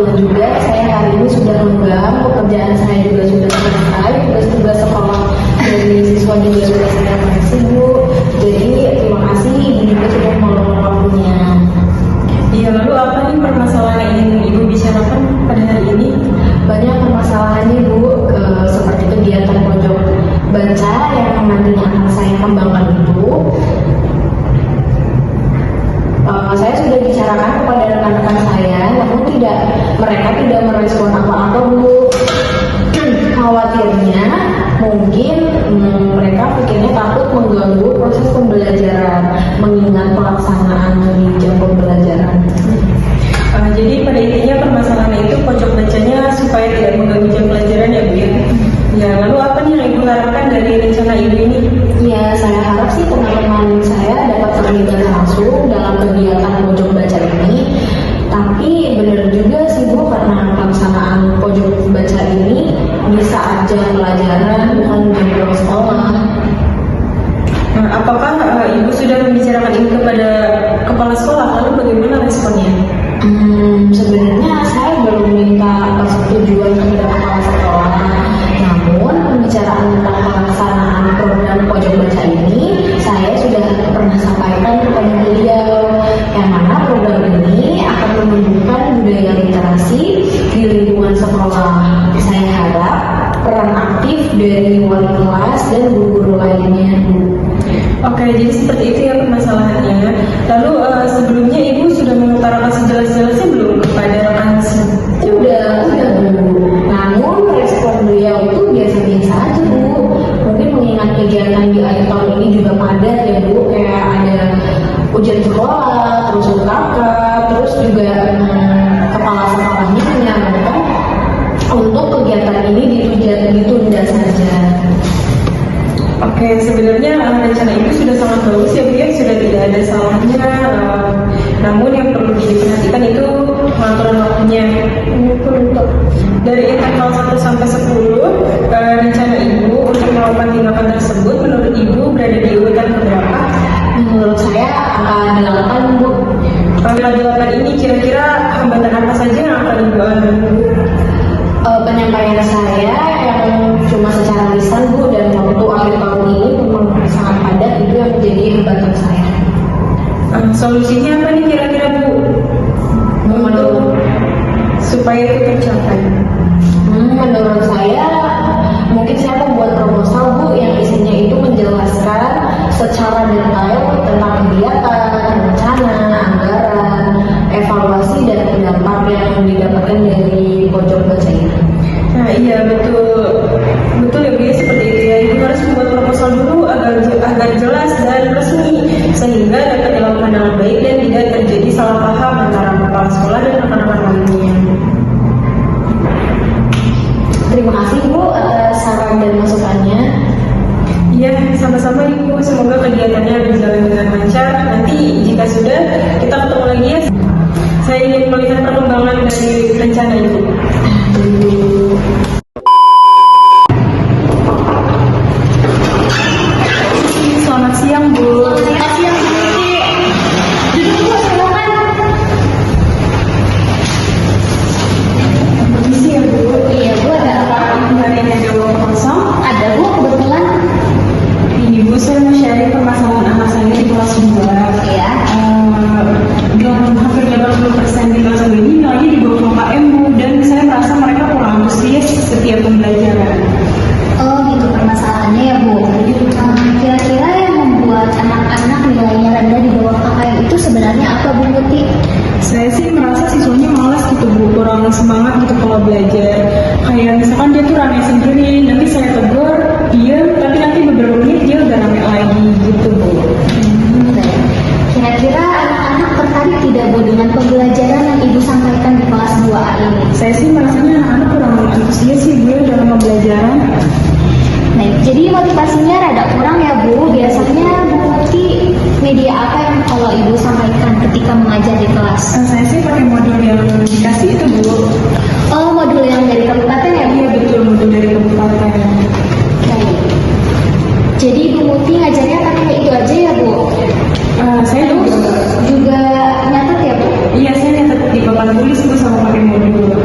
kebetulan juga saya hari ini sudah lenggang, pekerjaan saya juga sudah selesai, tugas-tugas sekolah dari siswa juga sudah saya beres, Bu. Jadi terima kasih Ibu juga sudah meluangkan waktunya. Iya, lalu apa nih permasalahan yang ingin Ibu bicarakan pada hari ini? Banyak permasalahannya Bu, seperti kegiatan pojok baca yang nantinya akan saya kembangkan itu. Saya sudah bicarakan kepada rekan-rekan saya, namun mereka tidak merespon apa-apa Bu. Khawatirnya mungkin mereka pikirnya takut mengganggu proses pembelajaran, mengingat pelaksanaan di jam pembelajaran. Jadi pada intinya permasalahan itu pojok bacanya supaya tidak mengganggu jam pelajaran ya Bu ya. Ya, lalu apa nih yang Ibu harapkan dari rencana Ibu ini? Ya, saya harap sih teman-teman saya dapat terlibat langsung dalam kegiatan pojok baca ini. Tapi benar juga sih Bu, karena pelaksanaan pojok baca ini di saat jam pelajaran bukan jam pulang sekolah. Apakah Ibu sudah membicarakan ini kepada kepala sekolah? Lalu bagaimana responnya? Sebenarnya saya belum minta persetujuan kepada kepala sekolah. Namun pembicaraan tentang pelaksanaan program pojok baca ini saya sudah pernah sampaikan kepada beliau, yang mana program ini akan menumbuhkan budaya literasi di lingkungan sekolah. Saya harap peran aktif dari wali kelas dan guru-guru lainnya. Oke, jadi seperti itu ya permasalahannya. Lalu sebelumnya Ibu sudah mengutarakan sejelas-jelasnya belum kepada rekan? Udah Bu. Namun respon beliau itu biasa-biasa aja Bu. Mungkin mengingat kegiatan di akhir tahun ini juga padat ya Bu, kayak ada ujian sekolah, terus UKK, terus juga kepala sekolahnya menyarankan untuk kegiatan ini ditunda saja. Oke, sebenarnya rencana Ibu sudah sangat bagus ya Bu ya, sudah tidak ada salahnya. Namun yang perlu diperhatikan itu pengaturan waktunya. Dari interval 1 sampai 10, rencana Ibu untuk melakukan tindakan tersebut menurut Ibu berada di urutan berapa? Menurut saya angka 8 Bu. Angka 8 ini kira-kira hambatan apa saja yang akan Ibu alami? Penyampaian saya yang cuma secara lisan Bu, dan waktu akhir tahun ini memang sangat padat, itu yang menjadi hambatan saya. Solusinya apa nih kira-kira Bu? Supaya itu tercapai. Menurut saya mungkin saya membuat proposal Bu yang isinya itu menjelaskan secara detail tentang kegiatan, rencana, anggaran, evaluasi dan dampak yang didapatkan dari pojok baca ini. Nah iya betul ya Bu ya, seperti itu ya. Ibu harus membuat proposal dulu agar jelas dan resmi sehingga dapat dilakukan dengan baik dan tidak terjadi salah paham antara kepala sekolah dan rekan-rekan lainnya. Terima kasih Bu atas saran dan masukannya. Iya, sama-sama Ibu. Semoga kegiatannya berjalan dengan lancar. Nanti jika sudah, kita ketemu lagi ya. Saya ingin melihat perkembangan dari rencana itu. Selamat siang Bu. Selamat siang Bu. Duduk Bu, silakan. Permisi ya Bu. Iya Bu, ada apa? Hari ini ada ruang kosong. Ada Bu, kebetulan. Ini Bu, saya mau sharing permasalahan anak saya di kelas 2. Iya. Hampir 80% di kelas ini nilainya di bawah KKM Bu, dan saya merasa mereka kurang antusias setiap pembelajaran. Oh gitu permasalahannya ya Bu. Kira-kira yang membuat anak-anak nilainya rendah di bawah KKM itu sebenarnya apa Bu Muti? Saya sih merasa siswanya malas gitu Bu, kurang semangat gitu kalau belajar. Kayak misalkan dia tuh rame sendiri, nanti saya tegur, diam, tapi nanti beberapa menit dia udah rame lagi gitu Bu. Kira-kira anak-anak tertarik tidak Bu dengan pembelajaran yang Ibu sampaikan di kelas 2A ini? Saya sih merasanya anak-anak kurang antusias sih Bu dalam pembelajaran. Baik, jadi motivasinya rada kurang ya Bu. Biasanya Bu Muti media apa yang kalau Ibu sampaikan ketika mengajar di kelas? Saya sih pakai modul yang dikasih itu Bu. Oh, modul yang dari kabupaten ya Bu? Iya betul, modul dari kabupaten. Baik. Jadi Bu Muti ngajarnya pakai itu aja ya Bu? Saya juga nyatet ya Bu? Iya, saya nyatet di papan tulis Bu sama pakai modul.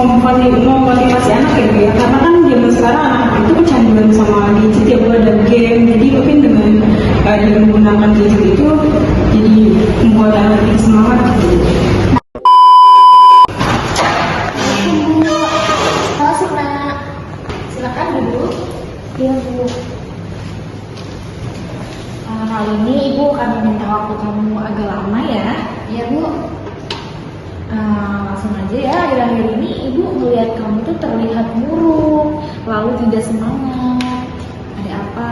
memotivasi anak ya Bu ya, karena kan zaman sekarang anak itu kecanduan sama gadget ya Bu, ada game, jadi mungkin dengan dia menggunakan gadget itu jadi membuat anak itu semangat gitu. Halo Sukma, silakan duduk. Iya Bu. Kali ini Ibu akan meminta waktu kamu agak lama ya. Iya Bu. Langsung aja ya, akhir-akhir ini Ibu melihat kamu tuh terlihat murung, lalu tidak semangat. Ada apa?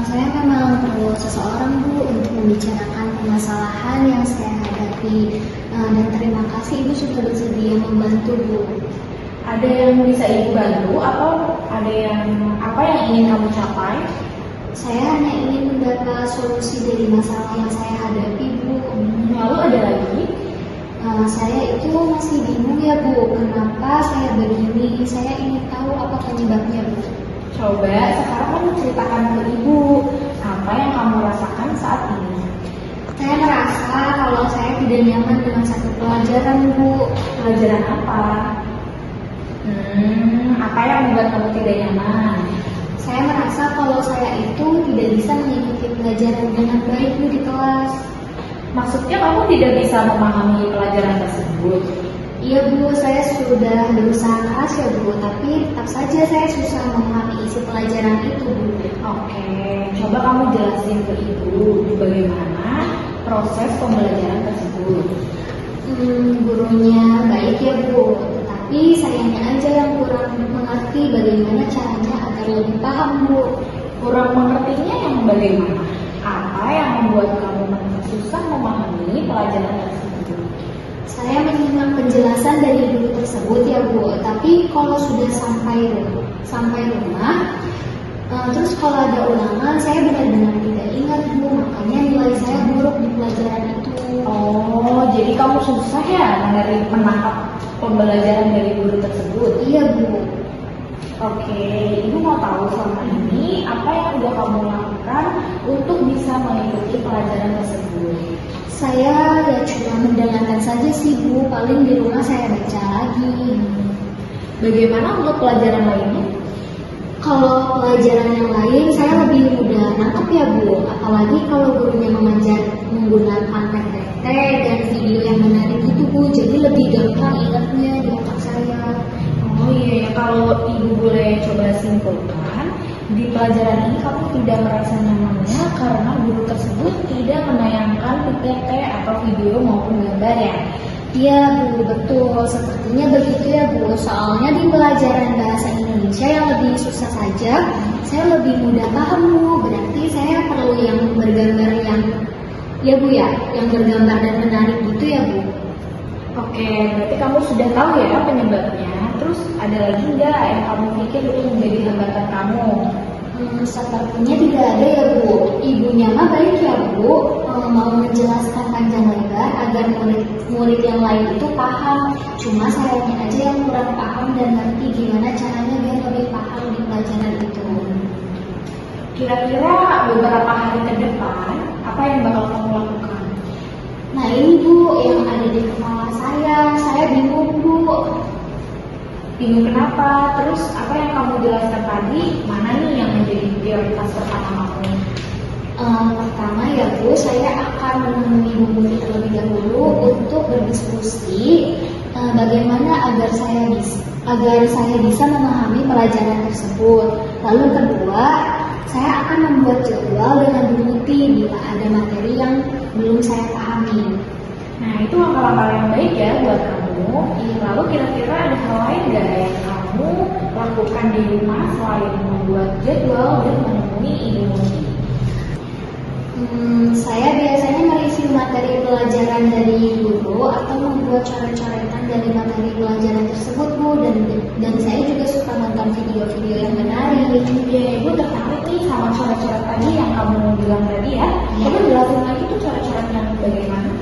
Saya memang perlu seseorang Bu untuk membicarakan permasalahan yang saya hadapi. Dan terima kasih Ibu sudah bersedia membantu Bu. Ada yang bisa Ibu bantu atau ada yang apa yang ingin kamu capai? Saya hanya ingin mendapat solusi dari masalah yang saya hadapi Bu. Lalu ada lagi? Saya itu masih bingung ya Bu, kenapa saya begini? Saya ingin tahu apa penyebabnya Bu. Coba sekarang kamu ceritakan ke Ibu apa yang kamu rasakan saat ini. Saya merasa kalau saya tidak nyaman dengan satu pelajaran Bu. Pelajaran apa? Apa yang membuat kamu tidak nyaman? Saya merasa kalau saya itu tidak bisa mengikuti pelajaran dengan baik Bu di kelas. Maksudnya kamu tidak bisa memahami pelajaran tersebut? Iya Bu, saya sudah berusaha keras ya Bu, tapi tetap saja saya susah memahami isi pelajaran itu Bu. Oke, coba kamu jelasin ke Ibu bagaimana proses pembelajaran tersebut. Gurunya baik ya Bu, tetapi sayangnya aja yang kurang mengerti bagaimana caranya agar lebih paham Bu. Kurang mengertinya yang bagaimana? Apa yang membuat kamu susah memahami pelajaran tersebut? Saya menyimak penjelasan dari guru tersebut ya Bu, tapi kalau sudah sampai rumah, terus kalau ada ulangan saya benar-benar tidak ingat Bu, makanya nilai saya buruk di pelajaran itu. Oh, jadi kamu susah ya menangkap pembelajaran dari guru tersebut? Iya Bu. Oke, Ibu mau tahu selama ini apa yang udah kamu lakukan untuk bisa mengikuti pelajaran tersebut? Saya ya cuma mendengarkan saja sih Bu, paling di rumah saya baca lagi. Bagaimana untuk pelajaran lainnya? Kalau pelajaran yang lain saya lebih mudah nangkep ya Bu, apalagi kalau gurunya mengajar menggunakan PPT dan video yang menarik itu Bu, jadi lebih gampang ingatnya di otak saya. Oh iya, kalau Ibu boleh coba simpulkan, di pelajaran ini kamu tidak merasa nyamannya karena guru tersebut tidak menayangkan PPT atau video maupun gambar ya? Iya Bu, betul. Sepertinya begitu ya Bu. Soalnya di pelajaran bahasa Indonesia yang lebih susah saja, saya lebih mudah paham Bu. Berarti saya perlu yang bergambar yang yang bergambar dan menarik gitu ya Bu. Oke, berarti kamu sudah tahu ya penyebabnya. Terus ada lagi nggak yang kamu pikir itu menjadi hambatan kamu? Sepertinya tidak ada ya Bu. Ibunya mah baik ya Bu, mau menjelaskan panjang lebar agar murid yang lain itu paham. Cuma sayangnya aja yang kurang paham dan ngerti gimana caranya biar lebih paham di pelajaran itu. Kira-kira beberapa hari ke depan, apa yang bakal kamu lakukan? Nah ini Bu yang ada di kepala saya bingung Bu. Bingung kenapa? Terus apa yang kamu jelaskan tadi, mana nih yang menjadi prioritas pertama kamu? Pertama ya Bu, saya akan menemui guru terlebih dahulu untuk berdiskusi bagaimana agar saya bisa memahami pelajaran tersebut. Lalu kedua, saya akan membuat jadwal dengan diikuti bila ada materi yang belum saya pahami. Nah, itu langkah-langkah yang baik ya buat kamu. Lalu kira-kira ada hal lain nggak yang kamu lakukan di rumah selain membuat jadwal dan menemui ibu? Saya biasanya mereview materi pelajaran dari guru atau membuat coret-coretan dari materi pelajaran tersebut Bu, dan saya juga suka nonton video-video yang menarik. Ya, Ibu tertarik nih sama coret-coret tadi yang kamu bilang tadi ya. Coba jelasin lagi tuh coret-coret yang bagaimana?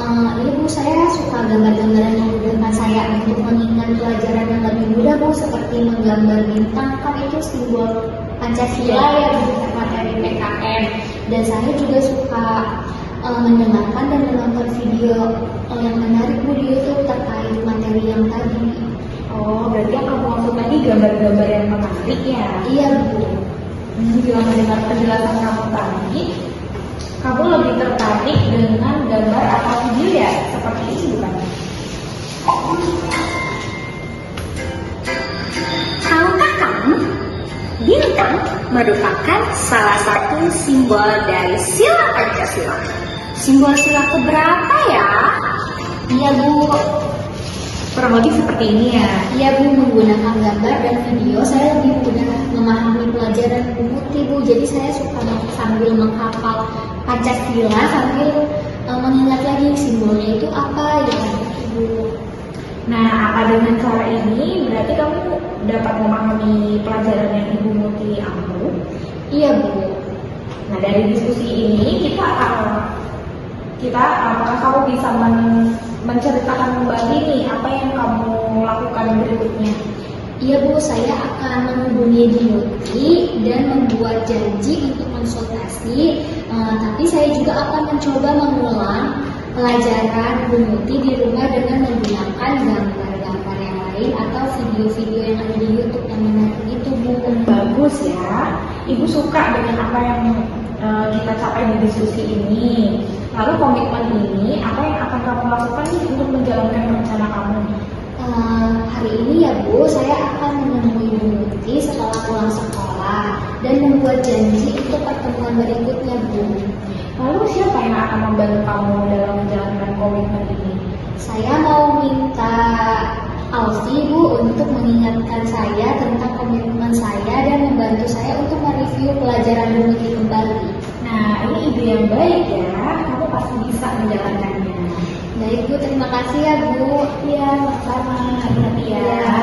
Ini Bu, saya suka gambar-gambaran yang memudahkan saya untuk mengingat pelajaran yang lebih mudah Bu, seperti menggambar bintang, kan itu simbol Pancasila ya Bu, materi PKN. Dan saya juga suka mendengarkan dan menonton video yang menarik Bu di YouTube terkait materi yang tadi. gambar-gambar yang menarik ya. Iya Bu. Bila mendengar penjelasan kamu tadi, kamu lebih tertarik dengan gambar atau video ya? Seperti ini bukan? Tahukah kamu, bintang merupakan salah satu simbol dari sila Pancasila. Simbol sila keberapa ya? Iya Bu. Kurang lebih seperti ini ya. Iya Bu, menggunakan gambar dan video saya lebih mudah memahami pelajaran Bu Muti Bu. Jadi saya suka sambil menghafal Pancasila sambil mengingat lagi simbolnya itu apa ya Bu. Nah, apa dengan cara ini berarti kamu dapat memahami pelajaran yang Ibu Muti ambil? Iya Bu. Nah, dari diskusi ini apakah kamu bisa menceritakan kembali nih apa yang kamu lakukan berikutnya? Iya Bu, saya akan menghubungi Bu Muti dan membuat janji untuk konsultasi. Tapi saya juga akan mencoba mengulang pelajaran Bu Muti di rumah dengan menggunakan gambar-gambar yang lain atau video-video yang ada di YouTube yang menarik itu Bu. Bagus ya. Ibu suka dengan apa yang kita capai di diskusi ini. Lalu komitmen ini, apa yang akan kamu lakukan nih untuk menjalankan rencana kamu? Hari ini ya Bu, saya akan menemui Bu Muti setelah pulang sekolah dan membuat janji untuk pertemuan berikutnya Bu. Lalu siapa yang akan membantu kamu dalam menjalankan komitmen ini? Saya mau minta Alfi Bu untuk mengingatkan saya tentang komitmen saya dan membantu saya untuk mereview pelajaran Bu Muti kembali. Nah, ini ide yang baik ya. Kamu pasti bisa menjalankannya. Baik Bu, terima kasih ya Bu. Iya, sama-sama. Hati-hati ya. Iya.